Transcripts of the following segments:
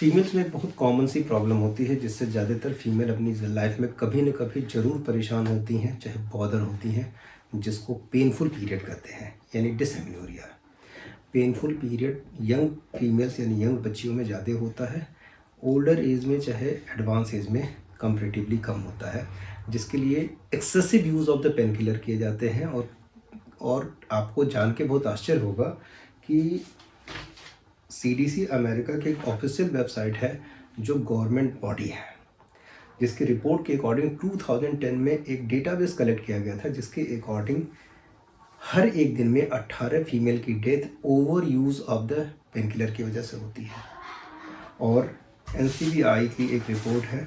Females में एक बहुत कॉमन सी प्रॉब्लम होती है जिससे ज़्यादातर फीमेल अपनी लाइफ में कभी न कभी ज़रूर परेशान होती हैं, चाहे बॉदर होती हैं, जिसको पेनफुल पीरियड कहते हैं यानी डिसएमेनोरिया। पेनफुल पीरियड यंग फीमेल्स यानी यंग बच्चियों में ज़्यादा होता है, ओल्डर एज में चाहे एडवांस एज में कंपैरेटिवली कम होता है, जिसके लिए excessive use of the pain killer किए जाते हैं। और आपको जान के बहुत आश्चर्य होगा कि सीडीसी अमेरिका की एक ऑफिशियल वेबसाइट है जो गवर्नमेंट बॉडी है, जिसकी रिपोर्ट के अकॉर्डिंग 2010 में एक डेटाबेस कलेक्ट किया गया था, जिसके अकॉर्डिंग हर एक दिन में 18 फीमेल की death over use of the pain killer की वजह से होती है। और एनसीबीआई की एक रिपोर्ट है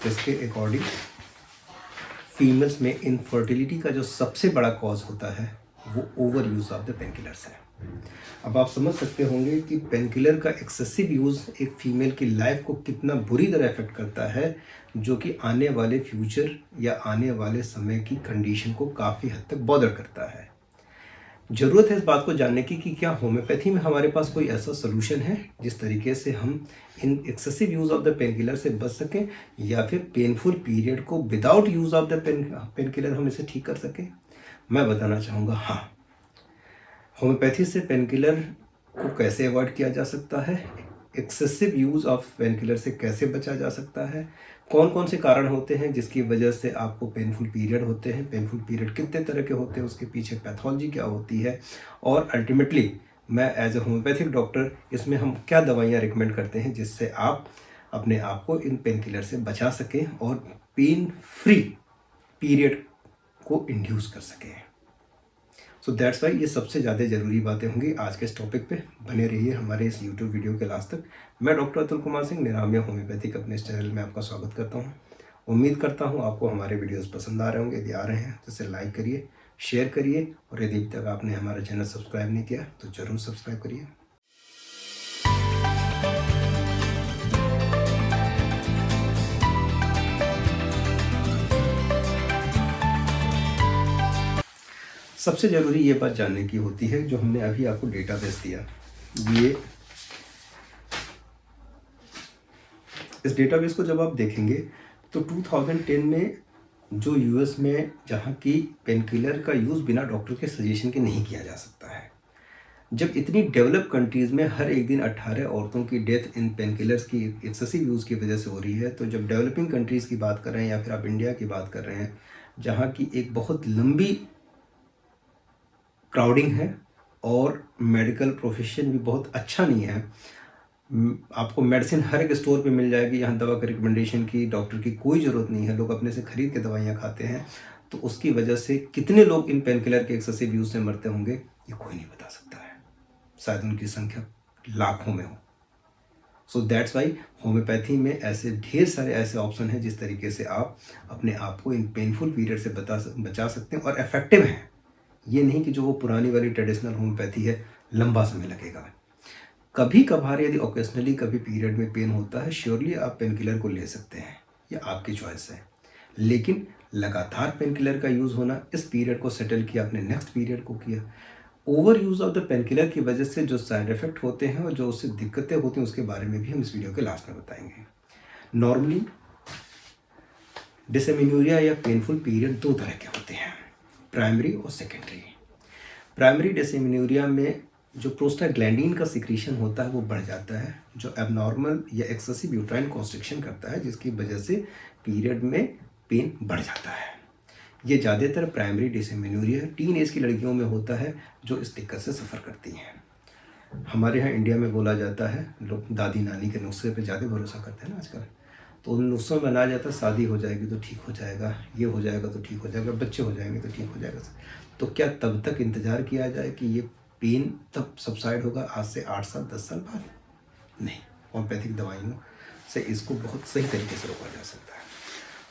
जिसके अकॉर्डिंग फीमेल्स में इनफर्टिलिटी का जो सबसे बड़ा कॉज होता है वो over use of the pain killers है। अब आप समझ सकते होंगे कि पेन किलर का एक्सेसिव यूज़ एक फ़ीमेल की लाइफ को कितना बुरी तरह इफेक्ट करता है, जो कि आने वाले फ्यूचर या आने वाले समय की कंडीशन को काफ़ी हद तक बॉदर करता है। ज़रूरत है इस बात को जानने की कि क्या होम्योपैथी में हमारे पास कोई ऐसा सोल्यूशन है जिस तरीके से हम इन excessive use of the painkiller से बच सकें, या फिर पेनफुल पीरियड को without use of the painkiller हम इसे ठीक कर सकें। मैं बताना चाहूँगा हाँ, होम्योपैथी से पेन किलर को कैसे अवॉइड किया जा सकता है, excessive use of painkiller से कैसे बचा जा सकता है, कौन कौन से कारण होते हैं जिसकी वजह से आपको पेनफुल पीरियड होते हैं, पेनफुल पीरियड कितने तरह के होते हैं, उसके पीछे पैथोलॉजी क्या होती है, और अल्टीमेटली मैं एज ए होम्योपैथिक डॉक्टर इसमें हम क्या दवाइयाँ रिकमेंड करते हैं जिससे आप अपने आप को इन पेन किलर से बचा सकें और पेन फ्री पीरियड को इंड्यूस कर सकें। सो दैट्स वाई ये सबसे ज़्यादा ज़रूरी बातें होंगी आज के इस टॉपिक पे। बने रहिए हमारे इस यूट्यूब वीडियो के लास्ट तक। मैं डॉक्टर अतुल कुमार सिंह, निरामया होम्योपैथिक, अपने इस चैनल में आपका स्वागत करता हूँ। उम्मीद करता हूँ आपको हमारे वीडियोस पसंद आ रहे होंगे। यदि आ रहे हैं तो इसे लाइक करिए, शेयर करिए, और यदि अभी तक आपने हमारा चैनल सब्सक्राइब नहीं किया तो ज़रूर सब्सक्राइब करिए। सबसे ज़रूरी ये बात जानने की होती है, जो हमने अभी आपको डेटाबेस दिया, ये इस डेटाबेस को जब आप देखेंगे तो 2010 में जो यूएस में जहाँ की पेन किलर का यूज़ बिना डॉक्टर के सजेशन के नहीं किया जा सकता है, जब इतनी डेवलप कंट्रीज़ में हर एक दिन 18 औरतों की डेथ इन पेन किलर्स की एक्सेसिव यूज़ की वजह से हो रही है, तो जब डेवलपिंग कंट्रीज़ की बात कर रहे हैं या फिर आप इंडिया की बात कर रहे हैं, जहाँ की एक बहुत लंबी क्राउडिंग है और मेडिकल प्रोफेशन भी बहुत अच्छा नहीं है, आपको मेडिसिन हर एक स्टोर पे मिल जाएगी, यहाँ दवा का रिकमेंडेशन की, डॉक्टर की कोई ज़रूरत नहीं है, लोग अपने से खरीद के दवाइयाँ खाते हैं। तो उसकी वजह से कितने लोग इन पेन किलर के एक्सेसिव यूज़ से मरते होंगे ये कोई नहीं बता सकता है, शायद उनकी संख्या लाखों में हो। सो दैट्स वाई होम्योपैथी में ऐसे ढेर सारे ऐसे ऑप्शन हैं जिस तरीके से आप अपने आप को इन पेनफुल पीरियड से बचा सकते हैं, और इफेक्टिव हैं। ये नहीं कि जो वो पुरानी वाली ट्रेडिशनल होम्योपैथी है लंबा समय लगेगा। कभी कभार यदि ओकेजनली कभी पीरियड में पेन होता है, श्योरली आप पेन किलर को ले सकते हैं, ये आपकी चॉइस है, लेकिन लगातार पेन किलर का यूज़ होना, इस पीरियड को सेटल किया, अपने नेक्स्ट पीरियड को किया, over use of the pain killer की वजह से जो साइड इफ़ेक्ट होते हैं और जो उससे दिक्कतें होती हैं उसके बारे में भी हम इस वीडियो के लास्ट में बताएंगे। नॉर्मली डिसएमेनोरिया या पेनफुल पीरियड दो तरह के होते हैं, प्राइमरी और सेकेंडरी। प्राइमरी डिसएमेनोरिया में जो प्रोस्टाग्लैंडिन का सिक्रीशन होता है वो बढ़ जाता है, जो एबनॉर्मल या एक्सेसिव यूट्राइन कॉन्स्ट्रिक्शन करता है, जिसकी वजह से पीरियड में पेन बढ़ जाता है। ये ज़्यादातर प्राइमरी डिसएमेनोरिया टीन एज की लड़कियों में होता है जो इस दिक्कत से सफ़र करती हैं। हमारे यहाँ इंडिया में बोला जाता है, लोग दादी नानी के नुस्खे पे ज़्यादा भरोसा करते हैं ना आजकल, तो उन नुस्खों में ना जाता शादी हो जाएगी तो ठीक हो जाएगा, ये हो जाएगा तो ठीक हो जाएगा, बच्चे हो जाएंगे तो ठीक हो जाएगा। तो क्या तब तक इंतज़ार किया जाए कि ये पेन तब सबसाइड होगा आज से 8 साल 10 साल बाद? नहीं, होम्योपैथिक दवाइयों से इसको बहुत सही तरीके से रोका जा सकता है।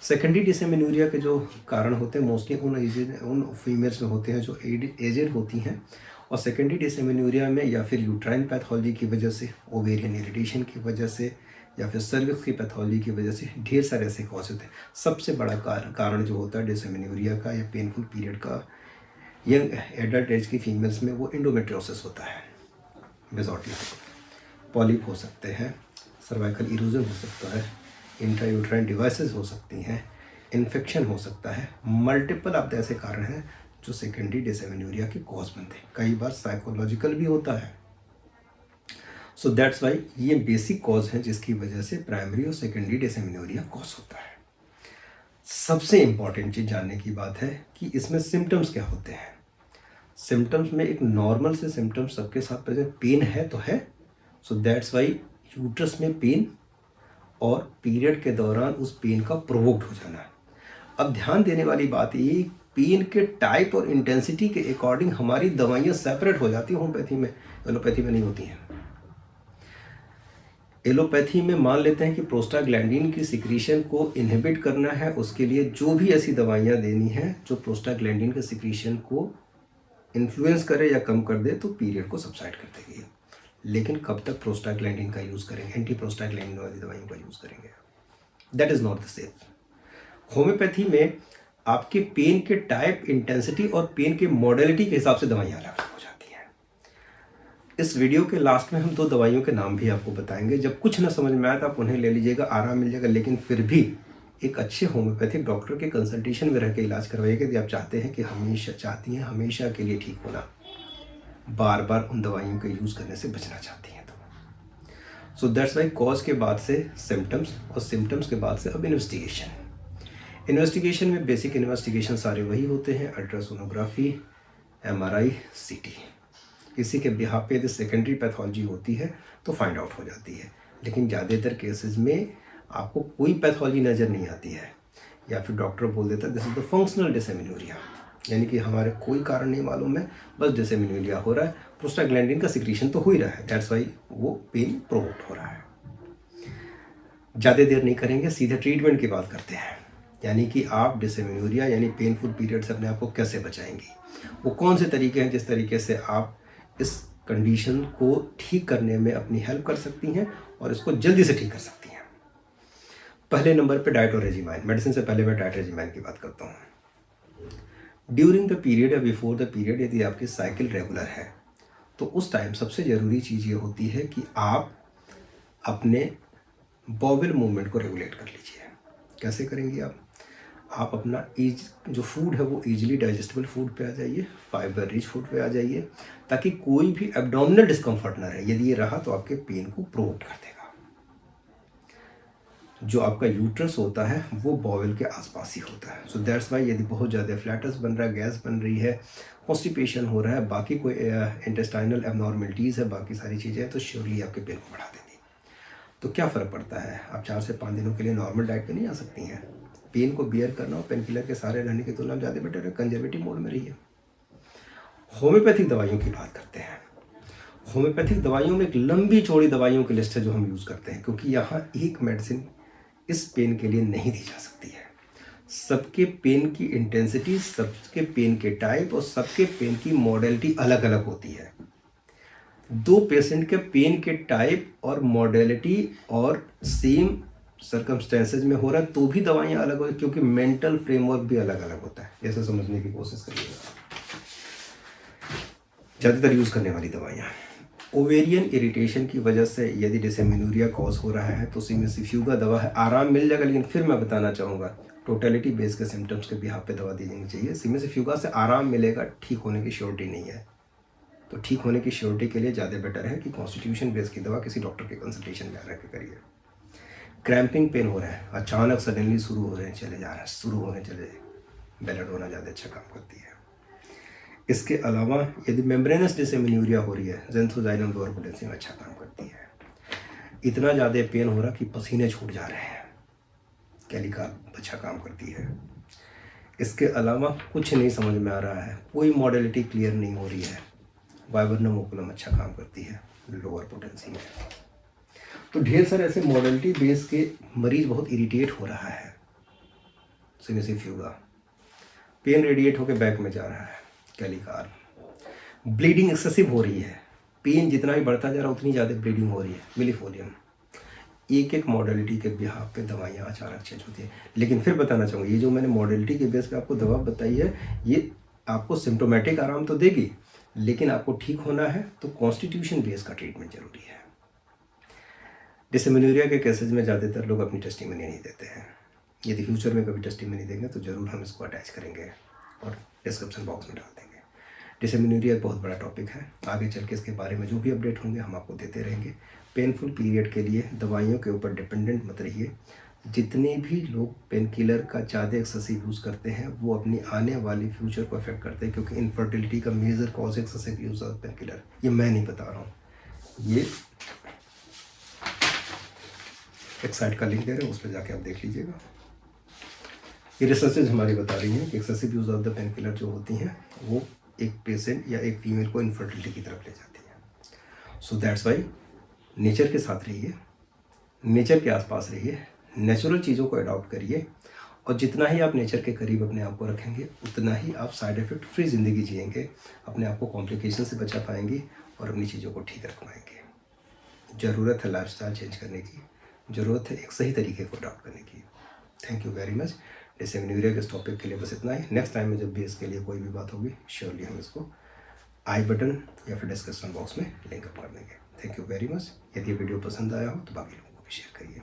सेकेंडरी डिसएमेनोरिया के जो कारण होते हैं मोस्टली उन फीमेल्स में होते हैं जो एजेड होती हैं, और सेकेंडरी डिसएमेनोरिया में या फिर यूट्राइन पैथोलॉजी की वजह से, ओवेरियन इरिटेशन की वजह से, या फिर सर्विक्स की पैथोलॉजी की वजह से ढेर सारे ऐसे कॉज होते हैं। सबसे बड़ा कारण जो होता है डिसएमेनोरिया का या पेनफुल पीरियड का यंग एडल्ट एज की फीमेल्स में, वो एंडोमेट्रियोसिस होता है। मेसोटिक पॉलिप हो सकते हैं, सर्वाइकल इरोजन हो सकता है, इंट्रायूट्राइन डिवाइसेस हो सकती हैं, इन्फेक्शन हो सकता है। मल्टीपल आप ऐसे कारण हैं जो सेकेंडरी डिसएमेनोरिया के कॉज बनते हैं। कई बार साइकोलॉजिकल भी होता है। सो दैट्स वाई ये बेसिक कॉज है जिसकी वजह से प्राइमरी और सेकेंडरी डिसएमेनोरिया कॉज होता है। सबसे इम्पॉर्टेंट चीज़ जानने की बात है कि इसमें सिम्टम्स क्या होते हैं। सिम्टम्स में एक नॉर्मल से सिम्टम्स सबके साथ प्रेजेंट, पेन है तो है, सो दैट्स वाई यूट्रस में पेन और पीरियड के दौरान उस पेन का प्रोवोक्ड हो जाना। अब ध्यान देने वाली बात ये, पेन के टाइप और इंटेंसिटी के अकॉर्डिंग हमारी दवाइयाँ सेपरेट हो जाती हैं होम्योपैथी में, एलोपैथी में नहीं होती हैं। एलोपैथी में मान लेते हैं कि प्रोस्टाग्लैंडिन की सिक्रीशन को इनहिबिट करना है, उसके लिए जो भी ऐसी दवाइयाँ देनी हैं जो प्रोस्टाग्लैंडिन के सिक्रीशन को इन्फ्लुएंस करे या कम कर दे तो पीरियड को सबसाइड कर देगी। लेकिन कब तक प्रोस्टाग्लैंडिन का यूज़ करेंगे, एंटी प्रोस्टाग्लैंडिन वाली दवाइयों का यूज़ करेंगे, that is not the safe. Homeopathy में आपके पेन के टाइप, इंटेंसिटी और पेन के मॉडलिटी के हिसाब से दवाइयाँ अलग हो जाती हैं। इस वीडियो के लास्ट में हम 2 दवाइयों के नाम भी आपको बताएंगे। जब कुछ ना समझ में आए तो आप उन्हें ले लीजिएगा, आराम मिल जाएगा। लेकिन फिर भी एक अच्छे होम्योपैथिक डॉक्टर के कंसल्टेशन में रह के इलाज करवाइएगा यदि आप चाहते हैं कि चाहती हैं हमेशा के लिए ठीक होना, बार बार उन दवाइयों के यूज़ करने से बचना चाहती हैं तो। सो दैट्स वाई कॉज के बाद से सिम्टम्स और सिम्टम्स के बाद से अब इन्वेस्टिगेशन में बेसिक इन्वेस्टिगेशन सारे वही होते हैं, अल्ट्रासोनोग्राफी, MRI, CT। इसी के बिहाफ पे यदि सेकेंडरी पैथोलॉजी होती है तो फाइंड आउट हो जाती है। लेकिन ज़्यादातर केसेस में आपको कोई पैथोलॉजी नज़र नहीं आती है, या फिर डॉक्टर बोल देता है दिस इज़ द फंक्शनल डिसएमेनोरिया, यानी कि हमारे कोई कारण नहीं मालूम है, बस डिसएमेनोरिया हो रहा है, प्रोस्टाग्लैंडिन का सिक्रीशन तो हो ही रहा है, दैट्स वाई वो पेन प्रोवोक्ड हो रहा है। ज़्यादा देर नहीं करेंगे, सीधे ट्रीटमेंट की बात करते हैं। यानी कि आप डिसएमेनोरिया यानी पेनफुल पीरियड से अपने आप को कैसे बचाएंगे, वो कौन से तरीके हैं जिस तरीके से आप इस कंडीशन को ठीक करने में अपनी हेल्प कर सकती हैं और इसको जल्दी से ठीक कर सकती हैं। पहले नंबर पे डाइट और रेजिमाइन। मेडिसिन से पहले मैं डाइट रेजिमाइन की बात करता हूँ। ड्यूरिंग द पीरियड या बिफोर द पीरियड यदि आपकी साइकिल रेगुलर है तो उस टाइम सबसे ज़रूरी चीज़ ये होती है कि आप अपने बॉवेल मूवमेंट को रेगुलेट कर लीजिए। कैसे करेंगे आप अपना जो फूड है वो ईजिली डाइजेस्टेबल फूड पे आ जाइए, फाइबर रिच फूड पे आ जाइए, ताकि कोई भी एब्डोमिनल डिस्कम्फर्ट ना रहे। यदि ये रहा तो आपके पेन को प्रोवोक कर देगा। जो आपका यूट्रस होता है वो बॉवेल के आसपास ही होता है। सो दैट्स वाई यदि बहुत ज़्यादा फ्लैटस बन रहा है, गैस बन रही है, कॉन्स्टिपेशन हो रहा है, बाकी कोई इंटेस्टाइनल एबनॉर्मलिटीज़ है, बाकी सारी चीज़ें हैं, तो श्योरली आपके पेन को बढ़ा देंगी। तो क्या फ़र्क पड़ता है, आप 4 से 5 दिनों के लिए नॉर्मल डाइट पे नहीं आ सकती हैं। पेन को बियर करना और पेन किलर के सहारे रहने की तुलना में ज़्यादा बेटर है, कंजर्वेटिव मोड में रहिए। होम्योपैथिक दवाइयों की बात करते हैं। होम्योपैथिक दवाइयों में एक लंबी चौड़ी दवाइयों की लिस्ट है जो हम यूज़ करते हैं, क्योंकि यहाँ एक मेडिसिन इस पेन के लिए नहीं दी जा सकती है। सबके पेन की इंटेंसिटी, सबके पेन के टाइप और सबके पेन की मॉडलिटी अलग अलग होती है। 2 पेशेंट के पेन के टाइप और मॉडलिटी और सेम सर्कमस्टेंसेज में हो रहा है तो भी दवाइयाँ अलग होती है, क्योंकि मेंटल फ्रेमवर्क भी अलग अलग होता है। जैसे समझने की कोशिश करिएगा। ज़्यादातर यूज़ करने वाली दवाइयाँ, ओवेरियन इरिटेशन की वजह से यदि डिसएमेनोरिया कॉज हो रहा है तो सिमिसिफ्यूगा दवा है, आराम मिल जाएगा। लेकिन फिर मैं बताना चाहूँगा टोटलिटी बेस के सिम्टम्स के बिहाफ पे दवा दी जानी चाहिए। सिमिसिफ्यूगा से आराम मिलेगा, ठीक होने की श्योरिटी नहीं है। तो ठीक होने की श्योरिटी के लिए ज़्यादा बेटर है कि कॉन्स्टिट्यूशन बेस की दवा किसी डॉक्टर के कंसल्टेशन में रह के करिए। क्रैम्पिंग पेन हो रहा है, अचानक सडनली शुरू हो रहे हैं, चले जा रहे हैं, शुरू होने चले, ब्लड होना ज़्यादा अच्छा काम करती है। इसके अलावा यदि मेम्ब्रेनस डिसएमेनोरिया हो रही है, ज़ेंथोज़ाइलम लोअर पोटेंशियम अच्छा काम करती है। इतना ज़्यादा पेन हो रहा कि पसीने छूट जा रहे हैं, कैलिकार्ब अच्छा काम करती है। इसके अलावा कुछ नहीं समझ में आ रहा है, कोई मॉडलिटी क्लियर नहीं हो रही है, वाइबर्नम ओकुलम अच्छा काम करती है लोअर पोटेंसी में। तो ढेर सारे ऐसे मॉडलिटी बेस के मरीज बहुत इरिटेट हो रहा है, सिमिसिफ्यूगा। पेन रेडिएट होकर बैक में जा रहा है, कैलिकार्ब। ब्लीडिंग एक्सेसिव हो रही है, पेन जितना भी बढ़ता जा रहा है उतनी ज़्यादा ब्लीडिंग हो रही है, मिलीफोलियम। एक एक मॉडलिटी के बिहाफ पे दवाइयाँ अचानक चेंज होती है। लेकिन फिर बताना चाहूँगा, ये जो मैंने मॉडलिटी के बेस पे आपको दवा बताई है, ये आपको सिम्टोमेटिक आराम तो देगी, लेकिन आपको ठीक होना है तो कॉन्स्टिट्यूशन बेस का ट्रीटमेंट जरूरी है। डिसमेनोरिया के केसेज में ज़्यादातर लोग अपनी टेस्टिमनी नहीं देते हैं। यदि फ्यूचर में कभी टेस्टिमनी देंगे तो ज़रूर हम इसको अटैच करेंगे और डिस्क्रिप्शन बॉक्स में डाल देंगे। डिसमेनोरिया एक बहुत बड़ा टॉपिक है, आगे चल के इसके बारे में जो भी अपडेट होंगे हम आपको देते रहेंगे। पेनफुल पीरियड के लिए दवाइयों के ऊपर डिपेंडेंट मत रहिए। जितने भी लोग पेन किलर का ज़्यादा एक्सेसिव यूज़ करते हैं वो अपनी आने वाली फ्यूचर को अफेक्ट करते हैं, क्योंकि इनफर्टिलिटी का major cause excessive use of painkiller. ये मैं नहीं बता रहा हूँ, ये एक साइट का लिंक दे रहे हैं, उस पर जाके आप देख लीजिएगा। ये रिसर्चेज हमारी बता रही हैं कि excessive use of the pain killer जो होती हैं वो एक पेशेंट या एक फीमेल को इनफर्टिलिटी की तरफ ले जाती है। सो दैट्स वाई नेचर के साथ रहिए, नेचर के आसपास रहिए, नेचुरल चीज़ों को अडॉप्ट करिए, और जितना ही आप नेचर के करीब अपने आप को रखेंगे उतना ही आप साइड इफ़ेक्ट फ्री ज़िंदगी जिएंगे, अपने आप को कॉम्प्लिकेशन से बचा पाएंगे और अपनी चीज़ों को ठीक रख पाएंगे। ज़रूरत है लाइफस्टाइल चेंज करने की, ज़रूरत है एक सही तरीके को अडॉप्ट करने की। Thank you very much. Dysmenorrhoea के इस टॉपिक के लिए बस इतना ही। नेक्स्ट टाइम में जब भी इसके लिए कोई भी बात होगी श्योरली हम इसको आई बटन या फिर डिस्क्रिप्शन बॉक्स में लिंक अप कर देंगे। Thank you very much. यदि वीडियो पसंद आया हो तो बाकी लोगों को भी शेयर करिए।